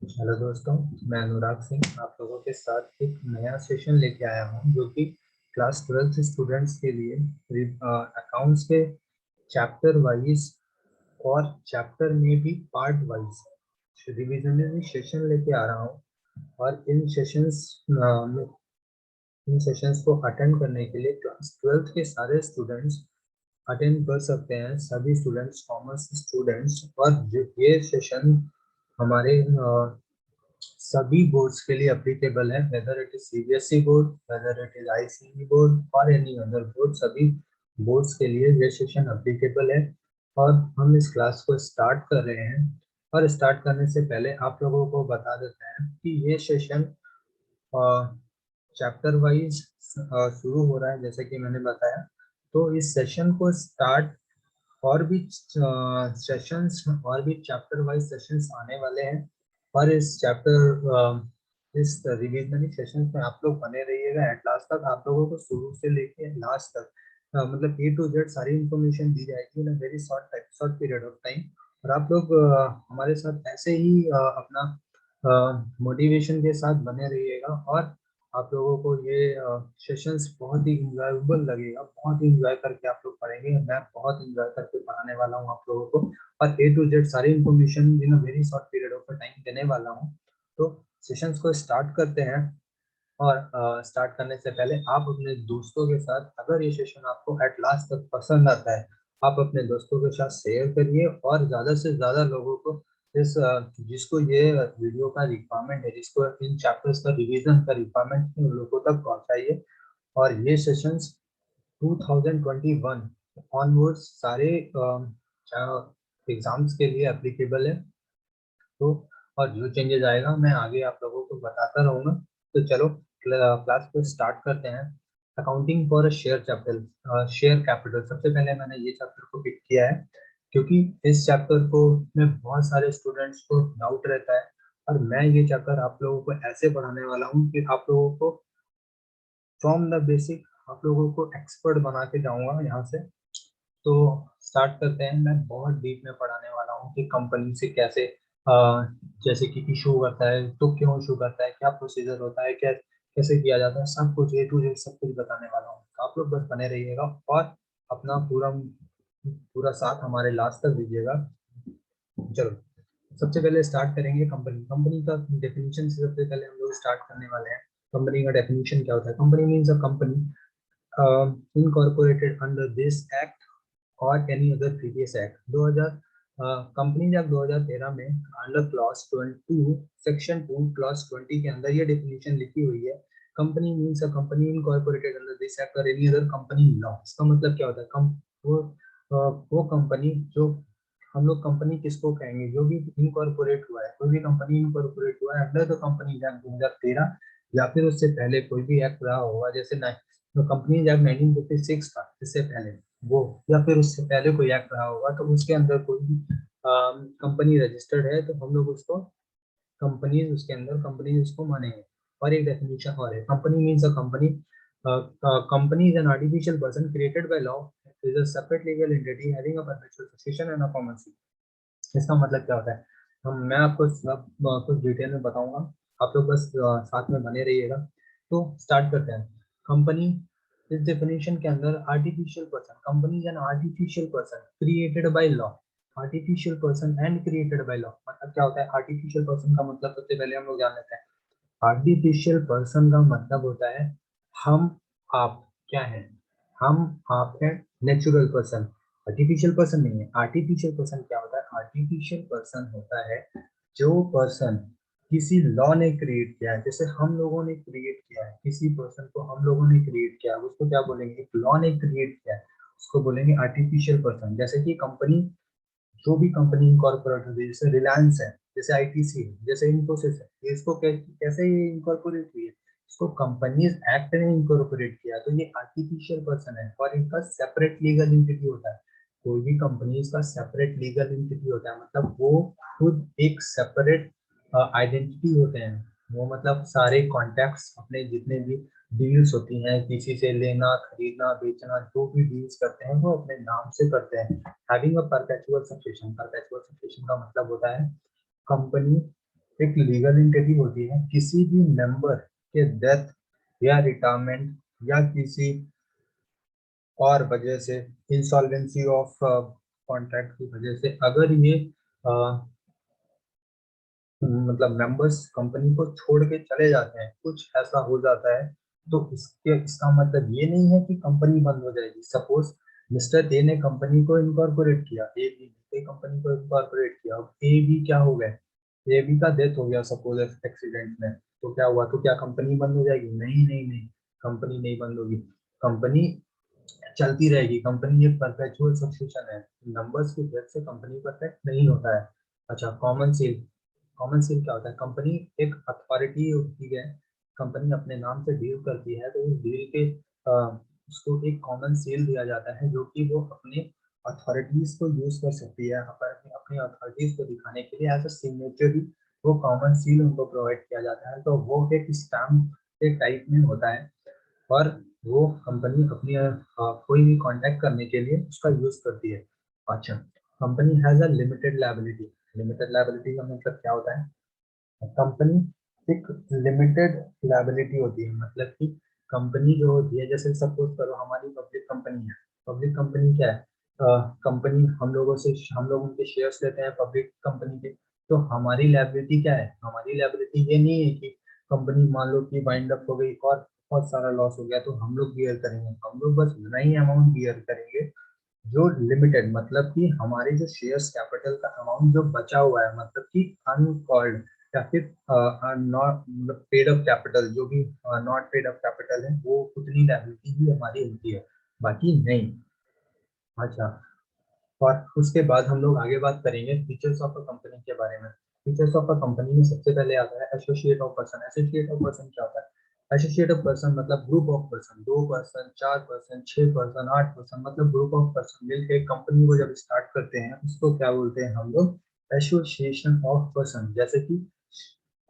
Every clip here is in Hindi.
हेलो दोस्तों, मैं अनुराग सिंह आप लोगों के साथ एक नया सेशन लेके आया हूँ जो कि क्लास 12th स्टूडेंट्स के लिए अकाउंट्स के चैप्टर वाइज और चैप्टर में भी पार्ट वाइज रिविजनरी सेशन लेके आ रहा हूँ। और इन सेशंस को अटेंड करने के लिए क्लास 12th के सारे स्टूडेंट्स अटेंड कर सकते हैं, सभी स्टूडेंट्स, कॉमर्स स्टूडेंट्स। और ये सेशन हमारे सभी बोर्ड्स के लिए एप्लीकेबल है, whether it is CBSE board, whether it is ICE board और एनी अदर बोर्ड। सभी बोर्ड्स के लिए ये सेशन एप्लीकेबल है। और हम इस क्लास को स्टार्ट कर रहे हैं। और स्टार्ट करने से पहले आप लोगों को बता देते हैं कि ये सेशन चैप्टर वाइज शुरू हो रहा है, जैसे कि मैंने बताया। तो इस सेशन को स्टार्ट और भी सेशंस और भी चैप्टर वाइज सेशंस आने वाले हैं। और इस रिविजनरी सेशन में आप लोग बने रहिएगा एट लास्ट तक। आप लोगों को शुरू से लेके लास्ट तक मतलब ए टू जेड सारी इंफॉर्मेशन दी जाएगी in very short period of time. और आप लोग हमारे साथ ऐसे ही अपना मोटिवेशन के साथ बने रहिएगा। और आप लोगों को ये सेशंस बहुत ही इंजॉयबल लगेगा, बहुत ही इंजॉय करके आप लोग पढ़ेंगे। मैं बहुत इंजॉय करके पढ़ाने वाला हूँ आप लोगों को, और ए टू जेड सारी information in very short period of time देने वाला हूँ। तो सेशंस को स्टार्ट करते हैं। और स्टार्ट करने से पहले आप अपने दोस्तों के साथ, अगर ये सेशन आपको एट लास्ट तक पसंद आता है, आप अपने दोस्तों के साथ शेयर करिए और ज़्यादा से ज़्यादा लोगों को जिसको ये वीडियो का रिक्वायरमेंट है, जिसको इन चैप्टर्स का रिवीजन का रिक्वायरमेंट है, उन लोगों तक पहुंचाइए। और ये सेशंस 2021 ऑनवर्ड्स सारे एग्जाम्स के लिए एप्लीकेबल है। तो और जो चेंजेस आएगा मैं आगे आप लोगों को बताता रहूँगा। तो चलो क्लास को स्टार्ट करते हैं। Accounting for a share capital, share capital. सबसे पहले मैंने ये चैप्टर को पिक किया है क्योंकि इस चैप्टर को में बहुत सारे स्टूडेंट्स को डाउट रहता है। और मैं ये चैप्टर आप लोगों को ऐसे पढ़ाने वाला हूँ कि आप लोगों को फ्रॉम द बेसिक आप लोगों को एक्सपर्ट बना के जाऊंगा यहाँ से। तो स्टार्ट करते हैं। मैं बहुत डीप में पढ़ाने वाला हूँ कि कंपनी से कैसे जैसे कि इशू करता है तो क्यों इशू करता है, क्या प्रोसीजर होता है, क्या कैसे किया जाता है, सब कुछ ए टू जेड सब कुछ बताने वाला हूँ। तो आप लोग बस बने रहिएगा और अपना पूरा पूरा साथ हमारे लास्ट तक दीजिएगा। चलो सबसे पहले स्टार्ट करेंगे कंपनी। कंपनी का डेफिनेशन से सबसे पहले हम लोग स्टार्ट करने वाले हैं। कंपनी का डेफिनेशन क्या होता है? Company means a company incorporated under this act और any other previous act. 2000 company act 2013 में अंडर क्लॉज 22 सेक्शन 2 क्लॉज 20 के अंदर ये डेफिनेशन लिखी हुई है। Company means a company incorporated under this act और एनी अदर कंपनी लॉ। इसका मतलब क्या होता है? वो कंपनी जो हम लोग कंपनी किसको कहेंगे? जो भी इनकॉर्पोरेट हुआ है, कोई भी कंपनी इनकॉर्पोरेट हुआ है अंडर द कंपनी एक्ट 2013 या फिर उससे पहले कोई भी एक्ट रहा होगा, जैसे कंपनी एक्ट 1956 था, इससे पहले वो, या फिर उससे पहले कोई एक्ट रहा होगा, तो उसके अंदर कोई भी कंपनी रजिस्टर्ड है तो हम लोग उसको कंपनीज, उसके अंदर कंपनीज उसको मानेंगे। और एक डेफिनेशन और है, company means a company, company is an artificial person created by law, is a separate legal entity having a perpetual succession and a common seat. इसका मतलब क्या होता है? मैं आपको सब कुछ डिटेल में बताऊंगा, आप लोग बस साथ में बने रहिएगा। तो स्टार्ट करते हैं। कंपनी इस डेफिनेशन के अंदर artificial person, company is an artificial person created by law. Artificial person and created by law मतलब क्या होता है? आर्टिफिशियल पर्सन का मतलब सबसे पहले हम लोग जान लेते हैं। आर्टिफिशियल पर्सन का मतलब होता है हम आप क्या है? हम आप है नेचुरल पर्सन। आर्टिफिशियल पर्सन नहीं है। आर्टिफिशियल पर्सन क्या होता है? आर्टिफिशियल पर्सन होता है जो पर्सन किसी लॉ ने क्रिएट किया है, जैसे हम लोगों ने क्रिएट किया है किसी पर्सन को, हम लोगों ने क्रिएट किया है, उसको क्या बोलेंगे? एक लॉ ने क्रिएट किया है, उसको बोलेंगे आर्टिफिशियल पर्सन। जैसे कि कंपनी, जो भी कंपनी इनकॉर्पोरेट होती है, जैसे रिलायंस है, जैसे आईटीसी है, जैसे इन्फोसिस है, ये इसको कैसे ये इनकॉर्पोरेट हुई है? इसको कंपनीज एक्ट ने इनकॉर्पोरेट किया, तो ये आर्टिफिशियल पर्सन है और इनका सेपरेट लीगल एंटिटी होता है। कोई भी कंपनी का सेपरेट लीगल एंटिटी होता है, मतलब वो खुद एक सेपरेट आइडेंटिटी होते हैं। वो मतलब सारे कॉन्टैक्ट्स अपने जितने भी डील्स होती हैं, किसी से लेना खरीदना बेचना, जो भी डील्स करते हैं वो अपने नाम से करते हैं। Having a perpetual succession. Perpetual succession का मतलब होता है कंपनी एक लीगल एंटिटी होती है किसी भी मेंबर के डेथ या रिटायरमेंट या किसी और वजह से, इंसॉल्वेंसी ऑफ कॉन्ट्रैक्ट की वजह से, अगर ये मतलब मेंबर्स कंपनी को छोड़ के चले जाते हैं, कुछ ऐसा हो जाता है, तो इसका मतलब ये नहीं है कि कंपनी बंद हो जाएगी। सपोज मिस्टर ए ने कंपनी को इनकॉर्पोरेट किया, ए बी ने कंपनी को इनकॉर्पोरेट किया, अब ए बी क्या हो गए, ए बी का डेथ हो गया सपोज एक्सीडेंट में, तो क्या हुआ, तो क्या कंपनी बंद हो जाएगी? नहीं नहीं नहीं, कंपनी नहीं बंद होगी, कंपनी चलती रहेगी। कंपनी एक परपेचुअल सब्सक्रिप्शन है, नंबर्स की डेथ से कंपनी परफेक्ट नहीं होता है। अच्छा, कॉमन सेल। कॉमन सेल क्या होता है? कंपनी एक अथॉरिटी होती है, कंपनी अपने नाम से डील करती है, तो उस डील के उसको एक कॉमन सेल दिया जाता है, जो कि वो अपने अथॉरिटीज को यूज कर सकती है, अपने अथॉरिटीज को दिखाने के लिए एज अ सिग्नेचरी वो कॉमन सील उनको प्रोवाइड किया जाता है। तो वो एक स्टैम्प के टाइप में होता है, और वो कंपनी अपनी कोई भी कांटेक्ट करने के लिए उसका यूज करती है। अच्छा, company has a limited liability. Limited liability का मतलब क्या होता है? कंपनी एक लिमिटेड लायबिलिटी होती है, मतलब कि कंपनी जो होती है, जैसे सपोज करो हमारी पब्लिक कंपनी है। पब्लिक कंपनी क्या है? कंपनी हम लोग उनके शेयर्स लेते हैं पब्लिक कंपनी के। तो हमारी लायबिलिटी क्या है? हमारी लायबिलिटी ये नहीं है कि कंपनी मान लो कि वाइंड अप हो गई और बहुत सारा लॉस हो गया तो हम लोग बियर करेंगे। हम लोग बस उतना ही अमाउंट बियर करेंगे जो लिमिटेड, मतलब कि हमारे जो शेयर्स कैपिटल का अमाउंट जो बचा हुआ है, मतलब कि अनकॉल्ड या फिर नॉट पेड अप कैपिटल, जो भी नॉट पेड अप कैपिटल है, वो उतनी लायबिलिटी ही हमारी होती है, बाकी नहीं। अच्छा, और उसके बाद हम लोग आगे बात करेंगे फीचर्स ऑफ अ कंपनी के बारे में। फीचर्स ऑफ अ कंपनी में सबसे पहले आता है associate of person. Associate of person क्या होता है? एसोसिएट ऑफ पर्सन मतलब group of person, 2 person, 4 person, 6 person, 8 person, मतलब ग्रुप ऑफ पर्सन मिलकर कंपनी को जब स्टार्ट करते हैं उसको क्या बोलते हैं हम लोग? Association of person. जैसे कि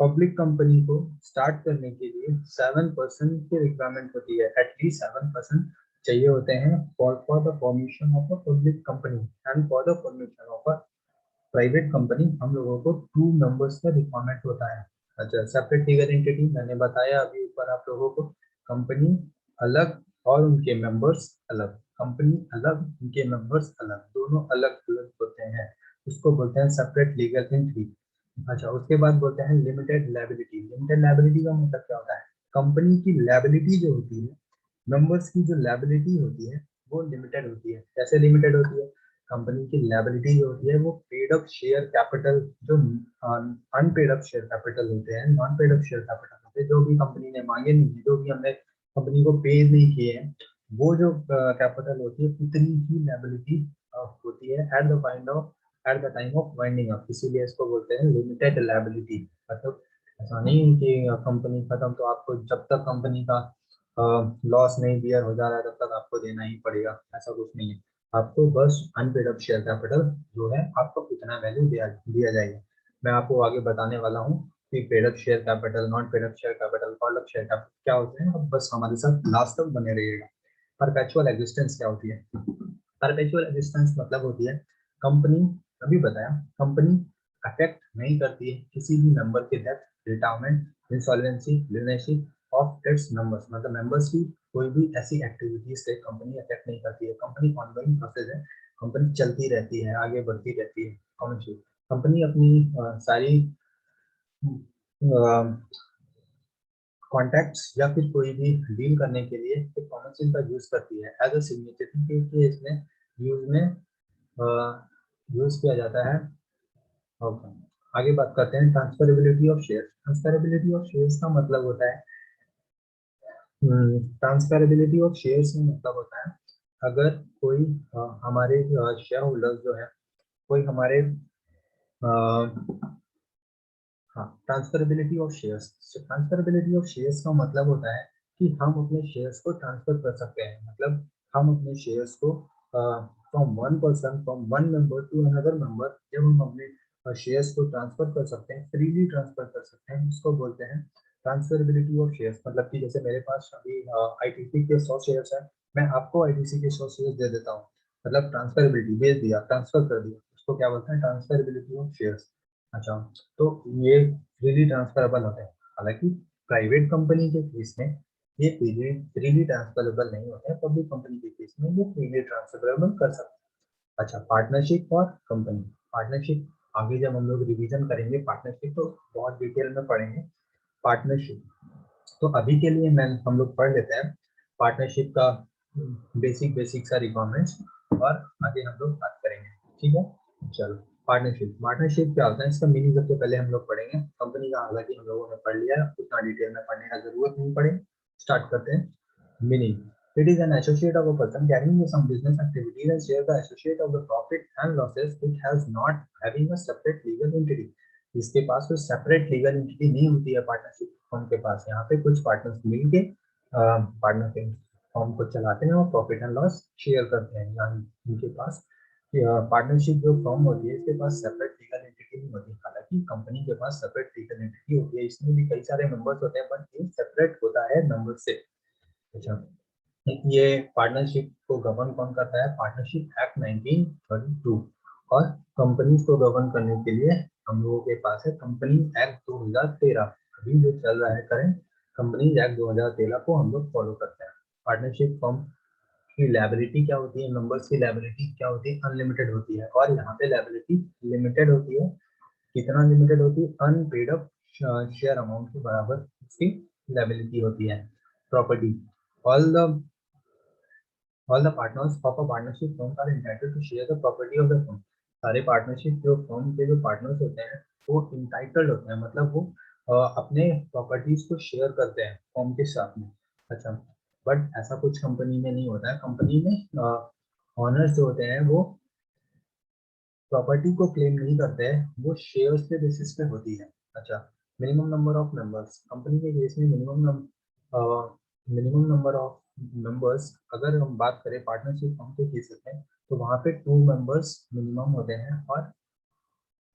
पब्लिक कंपनी को स्टार्ट करने के लिए 7 पर्सन की रिक्वायरमेंट होती है, एटलीस्ट 7 पर्सन चाहिए होते हैं for the formation of a public company. And for the formation of a private company हम लोगों को 2 मेंबर्स का रिक्वायरमेंट होता है। अच्छा, सेपरेट लीगल एंटिटी मैंने बताया अभी ऊपर आप लोगों को, कंपनी अलग और उनके मेंबर्स अलग। कंपनी अलग, उनके मेंबर्स अलग, दोनों अलग अलग होते हैं, उसको बोलते हैं सेपरेट लीगल एंटिटी। अच्छा, उसके बाद बोलते हैं लिमिटेड लायबिलिटी। लिमिटेड लायबिलिटी का मतलब क्या होता है? कंपनी की लायबिलिटी जो होती है, मेंबर्स की जो लायबिलिटी होती है, वो लिमिटेड होती है। कैसे लिमिटेड होती है? कंपनी की लायबिलिटी जो होती है वो पेड अप शेयर कैपिटल, जो अनपेड अप शेयर कैपिटल होते हैं, non paid up share capital होते हैं, जो भी कंपनी ने मांगे नहीं है, जो भी हमने कंपनी को पे नहीं किए हैं, वो जो कैपिटल होती है उतनी ही लायबिलिटी होती है eight the time of winding up. इसीलिए इसको बोलते हैं लिमिटेड लायबिलिटी। मतलब ऐसा नहीं है कि कंपनी खत्म तो आपको, जब तक कंपनी का लॉस नहीं बियर हो जा रहा है तब तक आपको देना ही पड़ेगा, ऐसा कुछ नहीं है। आपको बस अनपेड अप शेयर कैपिटल जो है आपको कितना वैल्यू दिया जाएगा। मैं आपको आगे बताने वाला हूँ कि paid up share capital, non paid up share capital, called up share capital क्या होते हैं। अब बस हमारे साथ लास्ट तक बने रहिएगा। परपेचुअल एग्जिस्टेंस क्या होती है? परपेचुअल एग्जिस्टेंस मतलब होती है कंपनी, अभी बताया, कंपनी अफेक्ट नहीं करती है किसी भी मेंबर के डेथ, रिटायरमेंट, इंसॉल्वेंसी, लिनरशिप ऑफ इट्स मेंबर्स। मतलब मेंबर्स की कोई भी ऐसी एक्टिविटीज से कंपनी अफेक्ट नहीं करती है। कंपनी ऑनगोइंग प्रोसेस है, कंपनी चलती रहती है, आगे बढ़ती रहती है। कॉमन चीज, कंपनी अपनी सारी कॉन्टैक्ट्स या फिर कोई भी डील करने के लिए एक कॉमन सेल का यूज करती है एज अ सिग्नेचर के इसमें यूज में यूज किया जाता है। ओके, आगे बात करते हैं transferability of share. Transferability of shares का मतलब होता है, ट्रांसफरेबिलिटी ऑफ शेयर्स का मतलब होता है अगर कोई हमारे शेयर होल्डर्स जो है, कोई हमारे हाँ, transferability of shares. Transferability of shares का मतलब होता है कि हम अपने शेयर्स को ट्रांसफर कर सकते हैं। मतलब हम अपने शेयर्स को from one member to another member, जब हम अपने शेयर्स को ट्रांसफर कर सकते हैं, फ्रीली ट्रांसफर कर सकते हैं, उसको बोलते हैं ट्रांसफरेबिलिटी ऑफ शेयर्स। मतलब कि जैसे मेरे पास अभी आईटीसी के 100 शेयर्स है, मैं आपको आईटीसी के 100 शेयर्स दे देता हूँ। मतलब ट्रांसफरेबिलिटी, भेज दिया, ट्रांसफर कर दिया, उसको क्या बोलते हैं? Transferability of shares. अच्छा, तो ये फ्रीली ट्रांसफरेबल होते हैं। हालांकि प्राइवेट कंपनी के केस में ये फ्रीली ट्रांसफरेबल नहीं होते हैं, पब्लिक कंपनी के केस में ये फ्रीली ट्रांसफरेबल कर सकते हैं। अच्छा, पार्टनरशिप और कंपनी। पार्टनरशिप आगे जब हम लोग रिवीजन करेंगे पार्टनरशिप तो बहुत डिटेल में पढ़ेंगे पार्टनरशिप। तो अभी के लिए मैं हम लोग पढ़ लेते हैं पार्टनरशिप का बेसिक बेसिक सा रिक्वायरमेंट्स और आगे हम लोग बात करेंगे। ठीक है, चलो। पार्टनरशिप, पार्टनरशिप क्या होता है इसका मीनिंग सबसे पहले हम लोग पढ़ेंगे। कंपनी का हालांकि हम लोगों ने पढ़ लिया है, उतना डिटेल में पढ़ने का जरूरत नहीं पड़े। स्टार्ट करते हैं। Meaning, it is an associate of a person carrying some business activities and share the associate of the profit and losses. It has not having a separate legal entity. इसके पास कोई सेपरेट लीगल एंटिटी नहीं होती है पार्टनरशिप फर्म के पास। यहाँ पे कुछ पार्टनर्स मिलके पार्टनरशिप फर्म को चलाते हैं और प्रॉफिट एंड लॉस शेयर करते हैं। यहाँ इनके पास पार्टनरशिप जो फर्म होती है इसके पास सेपरेट लीगल एंटिटी नहीं होती। हालांकि कंपनी के पास सेपरेट लीगल एंटिटी होती है, इसमें भी कई सारे मेंबर्स होते हैं बट ये सेपरेट होता है नंबर से। अच्छा, ये पार्टनरशिप को गवर्न कौन करता है? Partnership act 1932। और कंपनीज को गवर्न करने के लिए हम लोगों के पास है कंपनी एक्ट 2013। अभी जो चल रहा है करंट कंपनी एक्ट 2013 को हम लोग फॉलो करते हैं। पार्टनरशिप फर्म की लायबिलिटी क्या होती है? मेंबर्स की लायबिलिटी क्या होती है? अनलिमिटेड होती है। और यहाँ पे लायबिलिटी लिमिटेड होती है। कितना लिमिटेड होती है? अनपेड अप शेयर अमाउंट के बराबर उसकी लायबिलिटी होती है। Property, all the partners of a partnership firm are entitled to share the property of the firm. सारे पार्टनरशिप जो फर्म के जो पार्टनर्स होते हैं वो इंटाइटल्ड होते हैं, मतलब वो अपने प्रॉपर्टीज को शेयर करते हैं फर्म के साथ में। अच्छा, बट ऐसा कुछ कंपनी में नहीं होता है। कंपनी में ऑनर्स जो होते हैं वो प्रॉपर्टी को क्लेम नहीं करते हैं, वो शेयर्स के बेसिस पे होती है। अच्छा, minimum number of members. Company के केस में मिनिमम नंबर ऑफ मेंबर्स, अगर हम बात करें पार्टनरशिप फर्म के केस में तो वहाँ पे 2 मेंबर्स मिनिमम होते हैं।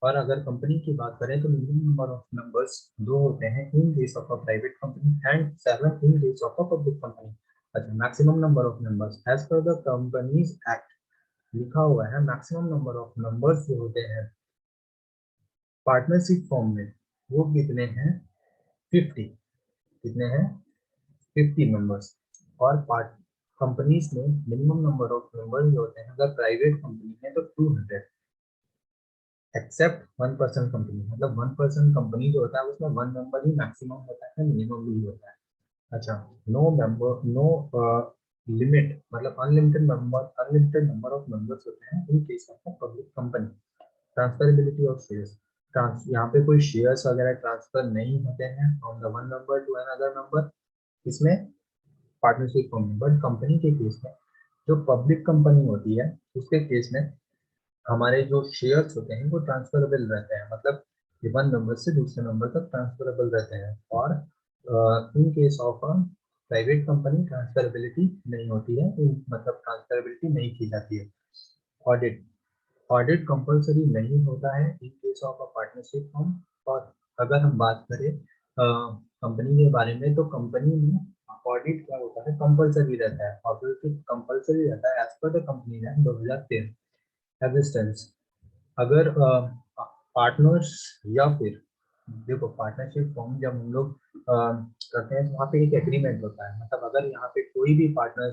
और अगर कंपनी की बात करें तो मिनिमम नंबर ऑफ मेंबर्स 2 होते हैं in case of a private company and 7 in case of a public company. अच्छा, maximum number of members as per the companies act लिखा हुआ है मैक्सिमम नंबर ऑफ मेंबर्स जो होते हैं पार्टनरशिप फॉर्म में वो कितने हैं? 50। कितने हैं? 50 मेंबर्स। और पार्ट कंपनीज में मिनिमम नंबर ऑफ मेंबर्स जो होते हैं अगर प्राइवेट कंपनी है तो 200 एक्सेप्ट 1% कंपनी। मतलब 1% कंपनी जो होता है उसमें 1 मेंबर ही मैक्सिमम होता है, मिनिमम भी होता है। अच्छा, नो मेंबर नो लिमिट, मतलब अनलिमिटेड नंबर ऑफ मेंबर्स होते हैं in case of public company. Transferability of shares, यहाँ पे कोई शेयर्स वगैरह ट्रांसफर नहीं होते हैं from the one number two another number, इसमें पार्टनरशिप फॉर्म में। बट कंपनी के केस में जो पब्लिक कंपनी होती है उसके केस में हमारे जो शेयर्स होते हैं वो ट्रांसफरेबल रहते हैं, मतलब वन नंबर से दूसरे नंबर तक ट्रांसफरेबल रहते हैं। और इन case of private company transferability नहीं होती है, मतलब ट्रांसफरेबिलिटी नहीं की जाती है। ऑडिट, ऑडिट कंपलसरी नहीं होता है इन case of a partnership firm. और अगर हम बात करें कंपनी के बारे में तो कंपनी में ऑडिट क्या होता है? कंपलसरी रहता है। ऑडिट कंपलसरी रहता है as per the company act 2013। Existence, अगर पार्टनर्स या फिर देखो पार्टनरशिप फॉर्म जब हम लोग करते हैं तो वहाँ पे एक एग्रीमेंट होता है। मतलब अगर यहाँ पे कोई भी पार्टनर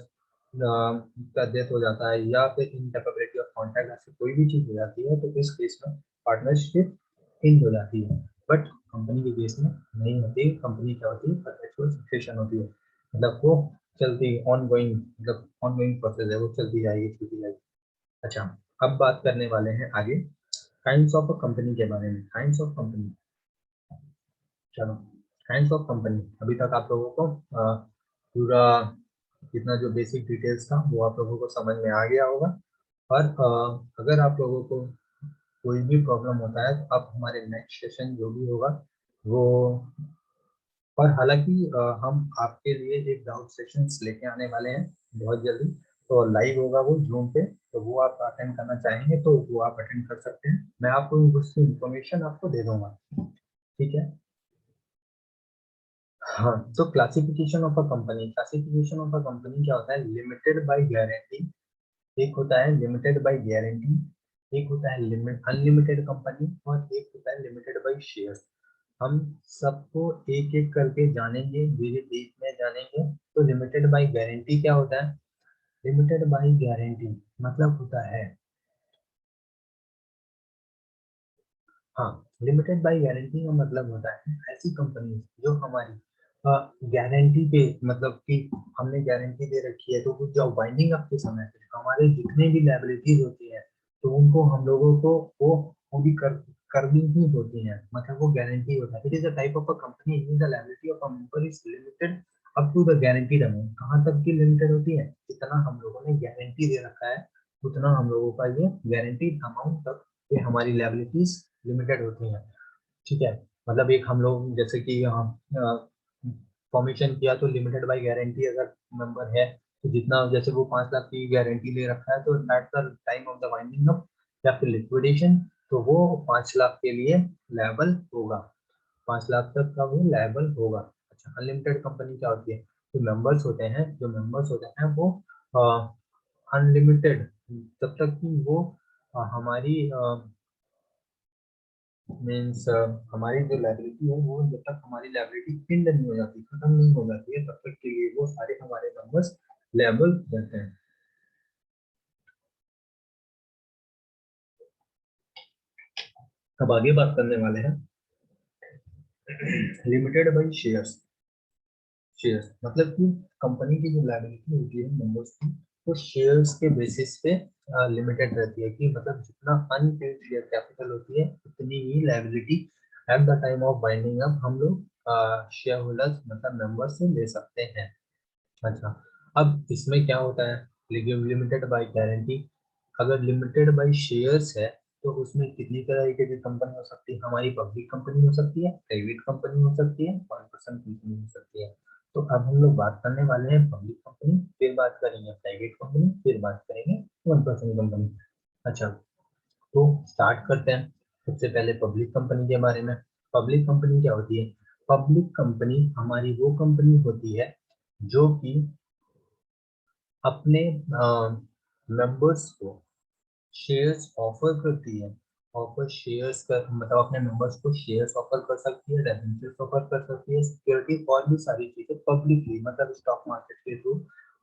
का डेथ हो जाता है या फिर इनकैपेबिलिटी ऑफ कॉन्ट्रैक्ट ऐसी कोई भी चीज हो जाती है तो इस केस में पार्टनरशिप इन हो जाती है। बट कंपनी के केस में नहीं होती। कंपनी क्या होती है? परपेचुअल सक्सेशन होती है, मतलब वो चलती ऑन गोइंग, मतलब ऑन गोइंग प्रोसेस है, वो चलती जाएगी। अच्छा, अब बात करने वाले हैं आगे काइंड्स ऑफ अ कंपनी के बारे में। काइंड्स ऑफ कंपनी, चलो। काइंड्स ऑफ कंपनी, अभी तक आप लोगों को पूरा इतना जो बेसिक डिटेल्स था वो आप लोगों को समझ में आ गया होगा। और अगर आप लोगों को कोई भी प्रॉब्लम होता है तो आप हमारे नेक्स्ट सेशन जो भी होगा वो, और हालांकि हम आपके लिए एक डाउट सेशंस लेके आने वाले हैं बहुत जल्दी। तो लाइव होगा वो जूम पे, तो वो आप अटेंड करना चाहेंगे तो वो आप अटेंड कर सकते हैं। मैं आपको उसकी इंफॉर्मेशन आपको दे दूंगा, ठीक है? हाँ, तो classification of a company, classification of a company क्या होता है? लिमिटेड बाय गारंटी, एक होता है लिमिटेड बाय गारंटी, एक होता है लिमिट अनलिमिटेड कंपनी और एक होता है लिमिटेड बाय शेयर्स। हम सबको एक एक करके जानेंगे, धीरे धीरे में जानेंगे। तो लिमिटेड बाय गारंटी क्या होता है? लिमिटेड बाय गारंटी मतलब होता है, हाँ, लिमिटेड बाय गारंटी का मतलब होता है ऐसी कंपनी जो हमारी गारंटी पे, मतलब कि हमने गारंटी दे रखी है, तो कुछ जो वाइंडिंग अप के समय पे हमारे जितने भी लायबिलिटीज होती है, तो उनको हम लोगों को वो पूरी करनी ही होती है, मतलब वो गारंटी होता है। It is a type of a company in the liability of a member is limited up to the guaranteed amount. कहाँ तक की लिमिटेड होती है? जितना हम लोगों ने गारंटी दे रखा है उतना हम लोगों का ये गारंटीड अमाउंट तक ये हमारी लायबिलिटीज लिमिटेड होती हैं। ठीक है, मतलब एक हम लोग जैसे कि फॉर्मेशन किया तो लिमिटेड बाय गारंटी अगर मेंबर है, तो जितना जैसे वो 5 लाख की गारंटी ले रखा है, तो eight the time of the winding up या फिर लिक्विडेशन, तो वो 5 लाख के लिए लायबल होगा, 5 लाख तक का वो लायबल होगा। अच्छा, अनलिमिटेड कंपनी क्या होती है? जो मेंबर्स होते हैं, वो अनलिमिटेड तब तक कि वो हमारी मीन्स हमारी जो लाइबिलिटी है, वो जब तक हमारी लाइबिलिटी पिंड नहीं हो जाती, खत्म नहीं हो जाती है, तब तक के लिए वो सारे हमारे नंबर्स लेबल रहते हैं। अब आगे बात करने वाले हैं लिमिटेड बाई शेयर्स। शेयर्स मतलब कि कंपनी की जो लाइबिलिटी होती है मेंबर्स की, वो शेयर्स के बेसिस पे लिमिटेड रहती है, कि मतलब जितना अनपेड शेयर कैपिटल होती है उतनी ही liability at the time of binding up हम लोग शेयर होल्डर्स मतलब मेंबर्स से ले सकते हैं। अच्छा, अब इसमें क्या होता है? लिमिटेड बाय गारंटी, अगर लिमिटेड बाय शेयर्स है, तो उसमें कितनी तरह की कंपनी हो सकती है? हमारी पब्लिक कंपनी हो सकती है, प्राइवेट कंपनी हो सकती है, वन पर्सन कंपनी हो सकती है। तो अब हम लोग बात करने वाले हैं पब्लिक कंपनी, फिर बात करेंगे प्राइवेट कंपनी, फिर बात करेंगे वन पर्सन कंपनी। अच्छा, तो स्टार्ट करते हैं सबसे पहले पब्लिक कंपनी के बारे में। पब्लिक कंपनी क्या होती है? पब्लिक कंपनी हमारी वो कंपनी होती है जो कि अपने मेंबर्स को शेयर्स ऑफर करती है। ऑफर शेयर्स कर मतलब अपने मेंबर्स को शेयर्स ऑफर कर सकती है, डिबेंचर्स ऑफर कर सकती है, सिक्योरिटी और भी सारी चीजें पब्लिकली मतलब स्टॉक मार्केट के थ्रू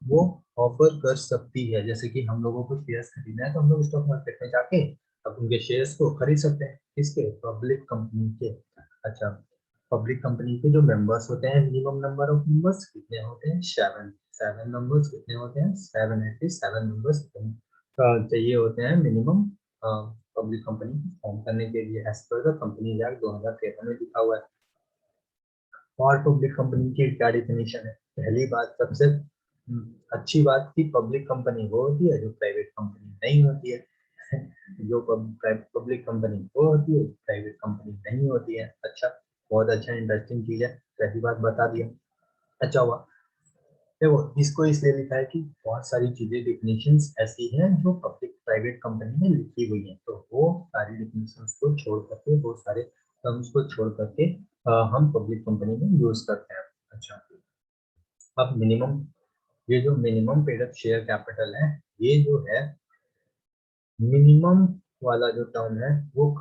वो ऑफर कर सकती है। जैसे कि हम लोगों को शेयर्स खरीदना है, तो हम लोग स्टॉक मार्केट में जाके अब उनके शेयर्स को खरीद सकते हैं, किसके? पब्लिक कंपनी के। अच्छा, पब्लिक कंपनी के जो मेंबर्स होते हैं, मिनिमम नंबर ऑफ मेंबर्स कितने होते हैं? 7। 7 मेंबर्स कितने होते हैं? 7, एटलीस्ट 7 मेंबर्स चाहिए होते हैं मिनिमम पब्लिक कंपनी फॉर्म करने के लिए, as per the company act 2013 में लिखा हुआ है। और पब्लिक कंपनी की क्या डेफिनेशन है? पहली बात, सबसे अच्छी बात की पब्लिक कंपनी वो होती है जो प्राइवेट कंपनी नहीं होती है। जो पब्लिक कंपनी वो होती है, प्राइवेट कंपनी नहीं होती है। अच्छा, बहुत अच्छा इंटरेस्टिंग चीज है, पहली बात बता दिया। अच्छा हुआ, देखो इसको इसलिए लिखा है कि बहुत सारी चीजें डिफिनेशंस ऐसी हैं जो पब्लिक प्राइवेट कंपनी में लिखी हुई हैं, तो वो सारी डिफिनेशंस को छोड़ करके, वो सारे टर्म्स को छोड़ करके हम पब्लिक कंपनी में यूज करते हैं। अच्छा, अब मिनिमम, ये जो minimum paid up share capital है, ये जो है मिनिमम वाला जो टर्म है वो